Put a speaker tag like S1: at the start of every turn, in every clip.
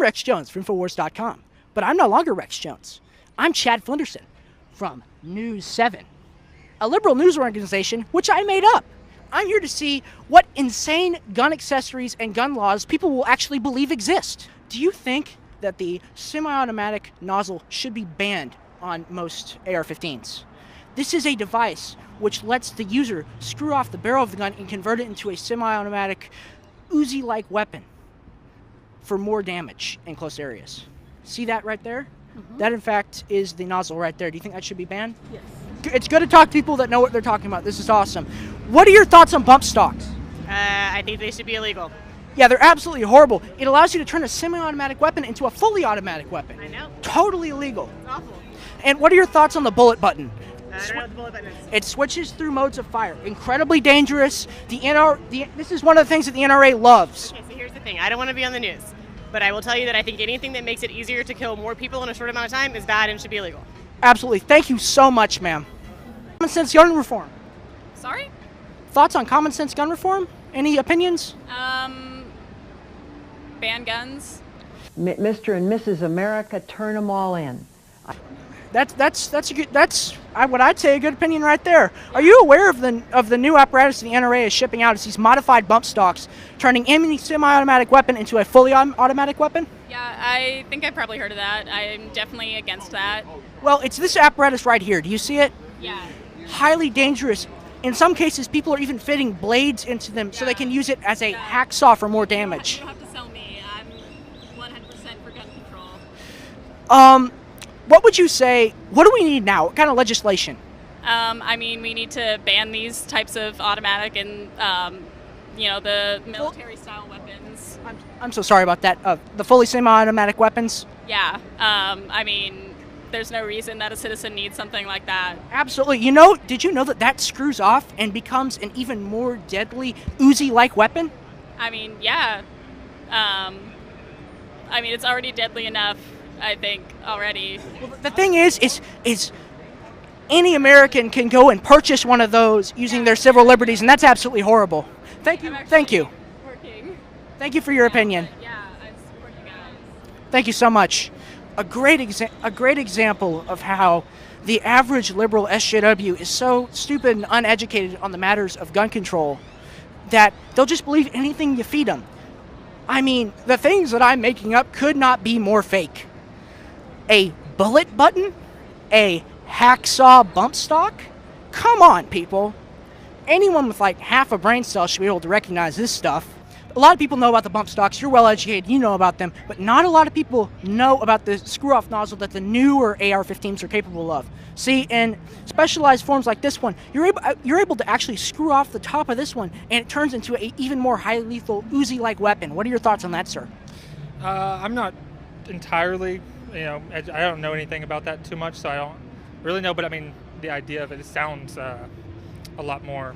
S1: Rex Jones from Infowars.com, but I'm no longer Rex Jones. I'm Chad Flinderson from News 7, a liberal news organization which I made up. I'm here to see what insane gun accessories and gun laws people will actually believe exist. Do you think that the semi-automatic nozzle should be banned on most AR-15s? This is a device which lets the user screw off the barrel of the gun and convert it into a semi-automatic Uzi-like weapon for more damage in close areas. See that right there? Mm-hmm. That, in fact, is the nozzle right there. Do you think that should be banned?
S2: Yes.
S1: It's good to talk to people that know what they're talking about. This is awesome. What are your thoughts on bump stocks?
S2: I think they should be illegal.
S1: Yeah, they're absolutely horrible. It allows you to turn a semi-automatic weapon into a fully automatic weapon.
S2: I know.
S1: Totally illegal.
S2: It's awful.
S1: And what are your thoughts on the bullet button?
S2: I don't know what the bullet button is.
S1: It switches through modes of fire. Incredibly dangerous. This is one of the things that the NRA loves.
S2: Okay, so here's the thing. I don't want to be on the news, but I will tell you that I think anything that makes it easier to kill more people in a short amount of time is bad and should be illegal.
S1: Absolutely. Thank you so much, ma'am. Common sense gun reform.
S3: Sorry?
S1: Thoughts on common sense gun reform? Any opinions?
S3: Ban guns.
S4: Mr. and Mrs. America, turn them all in.
S1: That's what I'd say a good opinion right there. Are you aware of the new apparatus the NRA is shipping out? It's these modified bump stocks, turning any semi-automatic weapon into a fully automatic weapon?
S3: Yeah, I think I've probably heard of that. I'm definitely against that.
S1: Well, it's this apparatus right here. Do you see it?
S3: Yeah.
S1: Highly dangerous. In some cases, people are even fitting blades into them so they can use it as a hacksaw for more damage.
S3: You don't have to sell me. I'm 100% for gun control.
S1: What would you say, what do we need now? What kind of legislation?
S3: I mean, we need to ban these types of automatic and, the military-style weapons.
S1: I'm so sorry about that. The fully semi-automatic weapons?
S3: Yeah. I mean, there's no reason that a citizen needs something like that.
S1: Absolutely. Did you know that screws off and becomes an even more deadly Uzi-like weapon?
S3: I mean, yeah. It's already deadly enough, I think, already.
S1: Well, the thing is any American can go and purchase one of those using their civil liberties, and that's absolutely horrible. Thank you. Thank you.
S3: Working.
S1: Thank you for your opinion.
S3: Yeah, I support you guys.
S1: Thank you so much. A great example of how the average liberal SJW is so stupid and uneducated on the matters of gun control that they'll just believe anything you feed them. I mean, the things that I'm making up could not be more fake. A bullet button? A hacksaw bump stock? Come on, people. Anyone with like half a brain cell should be able to recognize this stuff. A lot of people know about the bump stocks. You're well educated. You know about them. But not a lot of people know about the screw-off nozzle that the newer AR-15s are capable of. See, in specialized forms like this one, you're able to actually screw off the top of this one, and it turns into an even more highly lethal Uzi-like weapon. What are your thoughts on that, sir?
S5: I'm not entirely, I don't know anything about that too much, so I don't really know. But I mean, the idea of it sounds a lot more.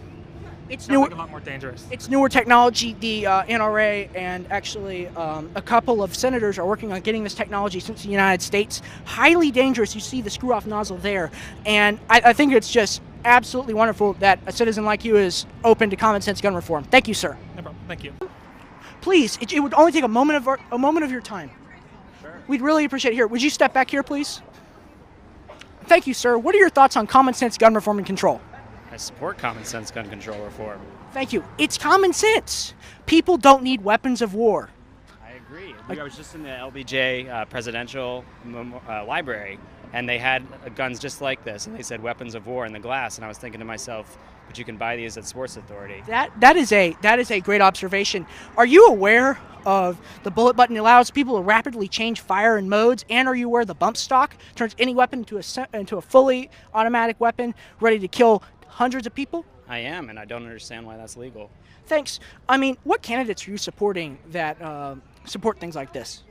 S1: It's
S5: a lot more dangerous.
S1: It's newer technology. The NRA and actually a couple of senators are working on getting this technology since the United States. Highly dangerous. You see the screw-off nozzle there. And I think it's just absolutely wonderful that a citizen like you is open to common sense gun reform. Thank you, sir.
S5: No problem. Thank you.
S1: Please, it would only take a moment of your time.
S5: Sure.
S1: We'd really appreciate it. Here, would you step back here, please? Thank you, sir. What are your thoughts on common sense gun reform and control?
S6: I support common sense gun control reform.
S1: Thank you. It's common sense. People don't need weapons of war.
S6: I agree. I was just in the LBJ presidential library, and they had guns just like this, and they said weapons of war in the glass, and I was thinking to myself, but you can buy these at Sports Authority.
S1: That is a great observation. Are you aware of the bullet button allows people to rapidly change fire and modes, and are you aware the bump stock turns any weapon into a fully automatic weapon ready to kill hundreds of people?
S6: I am, and I don't understand why that's legal.
S1: Thanks. I mean, what candidates are you supporting that support things like this?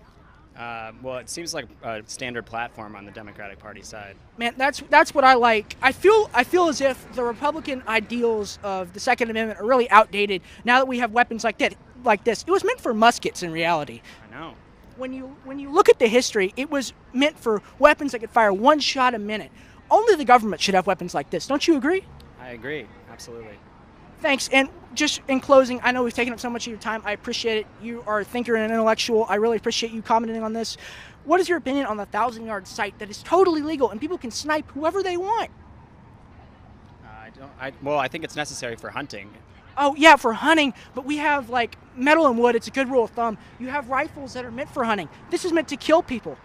S6: Well, it seems like a standard platform on the Democratic Party side.
S1: Man, that's what I like. I feel as if the Republican ideals of the Second Amendment are really outdated now that we have weapons like this. It was meant for muskets in reality.
S6: I know.
S1: When you look at the history, it was meant for weapons that could fire one shot a minute. Only the government should have weapons like this. Don't you agree?
S6: I agree, absolutely.
S1: Thanks. And just in closing, I know we've taken up so much of your time. I appreciate it. You are a thinker and an intellectual. I really appreciate you commenting on this. What is your opinion on the 1,000-yard sight that is totally legal and people can snipe whoever they want?
S6: I think it's necessary for hunting.
S1: Oh, yeah, for hunting, but we have, like, metal and wood. It's a good rule of thumb. You have rifles that are meant for hunting. This is meant to kill people.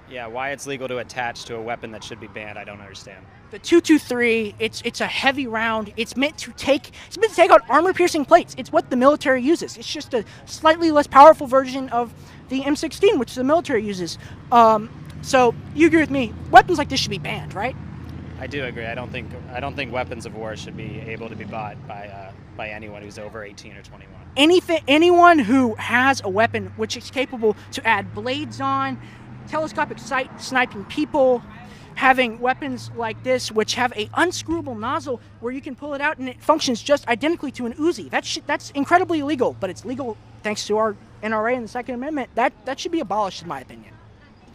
S6: Yeah, why it's legal to attach to a weapon that should be banned, I don't understand.
S1: The 223, it's a heavy round. It's meant to take out armor-piercing plates. It's what the military uses. It's just a slightly less powerful version of the M16, which the military uses. So you agree with me? Weapons like this should be banned, right?
S6: I do agree. I don't think weapons of war should be able to be bought by anyone who's over 18 or 21.
S1: Anyone who has a weapon which is capable to add blades on, telescopic sight, sniping people, having weapons like this which have a unscrewable nozzle where you can pull it out and it functions just identically to an Uzi. That's incredibly illegal, but it's legal thanks to our NRA and the Second Amendment. That should be abolished, in my opinion.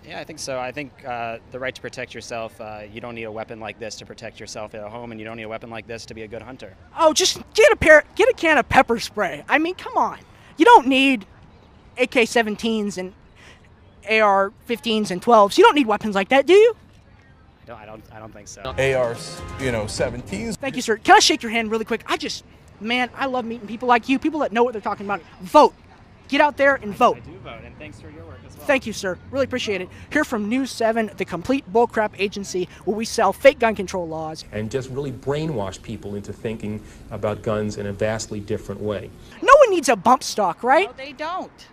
S6: Yeah, I think so. I think the right to protect yourself, you don't need a weapon like this to protect yourself at home, and you don't need a weapon like this to be a good hunter.
S1: Oh, just get a can of pepper spray. I mean, come on. You don't need AK-17s and AR-15s and 12s. You don't need weapons like that, do you?
S6: I don't think so.
S7: ARs, 17s.
S1: Thank you, sir. Can I shake your hand really quick? I love meeting people like you, people that know what they're talking about. Vote. Get out there and vote.
S6: I do vote, and thanks for your work as well.
S1: Thank you, sir. Really appreciate it. Here from News 7, the complete bullcrap agency where we sell fake gun control laws.
S8: And just really brainwash people into thinking about guns in a vastly different way.
S1: No one needs a bump stock, right?
S9: No, they don't.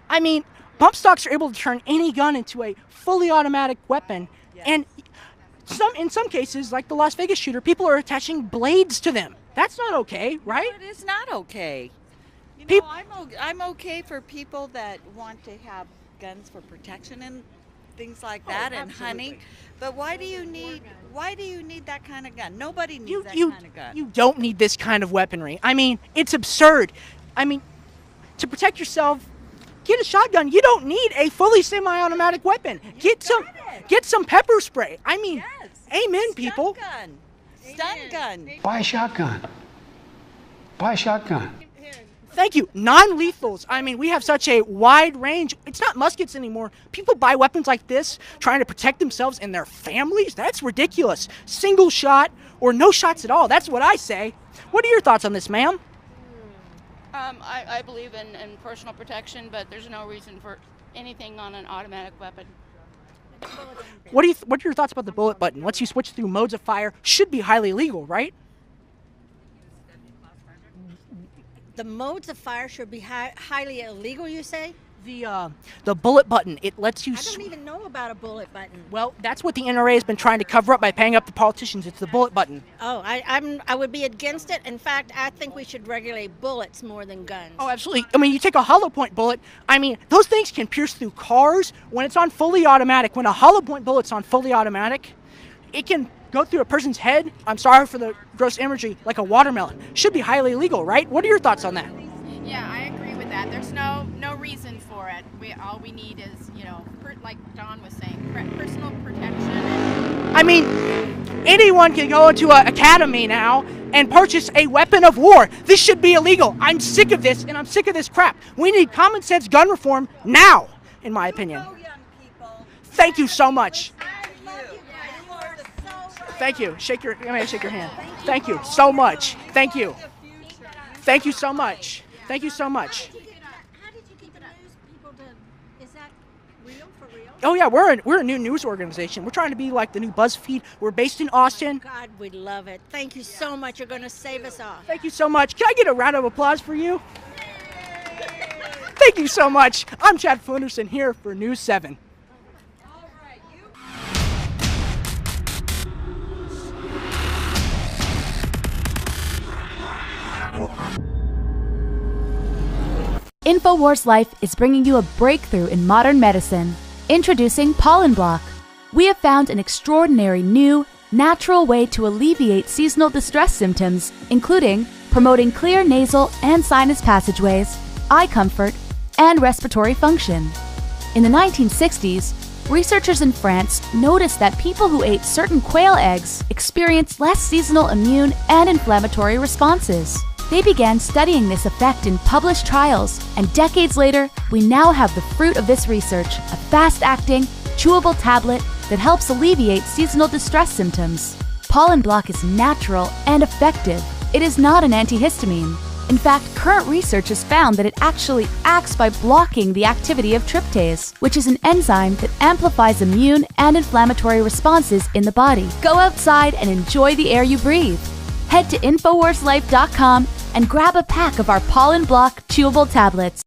S1: I mean, bump stocks are able to turn any gun into a fully automatic weapon. Yes. And in some cases, like the Las Vegas shooter, people are attaching blades to them. That's not okay, right?
S9: No, it is not okay. I'm okay for people that want to have guns for protection and things like that, and hunting. But why do you need that kind of gun? Nobody needs that kind of gun.
S1: You don't need this kind of weaponry. I mean, it's absurd. I mean, to protect yourself, get a shotgun. You don't need a fully semi-automatic weapon. Get some pepper spray. I mean, yes. Amen, people.
S9: Stun gun.
S10: Buy a shotgun. Buy a shotgun.
S1: Thank you. Non-lethals. I mean, we have such a wide range. It's not muskets anymore. People buy weapons like this trying to protect themselves and their families. That's ridiculous. Single shot or no shots at all. That's what I say. What are your thoughts on this, ma'am?
S11: I believe in personal protection, but there's no reason for anything on an automatic weapon.
S1: What are your thoughts about the bullet button? Once you switch through modes of fire, should be highly legal, right?
S12: The modes of fire should be highly illegal, you say?
S1: The bullet button, it lets you...
S12: I don't even know about a bullet button.
S1: Well, that's what the NRA has been trying to cover up by paying up the politicians. It's the bullet button.
S12: Oh, I would be against it. In fact, I think we should regulate bullets more than guns.
S1: Oh, absolutely. I mean, you take a hollow point bullet. I mean, those things can pierce through cars when it's on fully automatic. When a hollow point bullet's on fully automatic, it can go through a person's head. I'm sorry for the gross imagery, like a watermelon. Should be highly illegal, right? What are your thoughts on that?
S13: Yeah, I agree with that. There's no reason for it. All we need is, like Don was saying, personal protection.
S1: I mean, anyone can go into an academy now and purchase a weapon of war. This should be illegal. I'm sick of this, and I'm sick of this crap. We need common sense gun reform now, in my opinion. Thank you so much. Thank you. Shake your hand. Thank you so much. Thank you. Thank you so much. Thank you so much.
S12: How did you get the news people to... Is that real, for real?
S1: Oh yeah, we're a new news organization. We're trying to be like the new BuzzFeed. We're based in Austin.
S12: God, we love it. Thank you so much. You're going to save us all.
S1: Thank you so much. Can I get a round of applause for you? Thank you so much. I'm Chad Flinderson here for News 7.
S14: InfoWars Life is bringing you a breakthrough in modern medicine. Introducing Pollen Block. We have found an extraordinary new, natural way to alleviate seasonal distress symptoms, including promoting clear nasal and sinus passageways, eye comfort, and respiratory function. In the 1960s, researchers in France noticed that people who ate certain quail eggs experienced less seasonal immune and inflammatory responses. They began studying this effect in published trials, and decades later, we now have the fruit of this research, a fast-acting, chewable tablet that helps alleviate seasonal distress symptoms. Pollen Block is natural and effective. It is not an antihistamine. In fact, current research has found that it actually acts by blocking the activity of tryptase, which is an enzyme that amplifies immune and inflammatory responses in the body. Go outside and enjoy the air you breathe. Head to InfoWarsLife.com and grab a pack of our Pollen Block chewable tablets.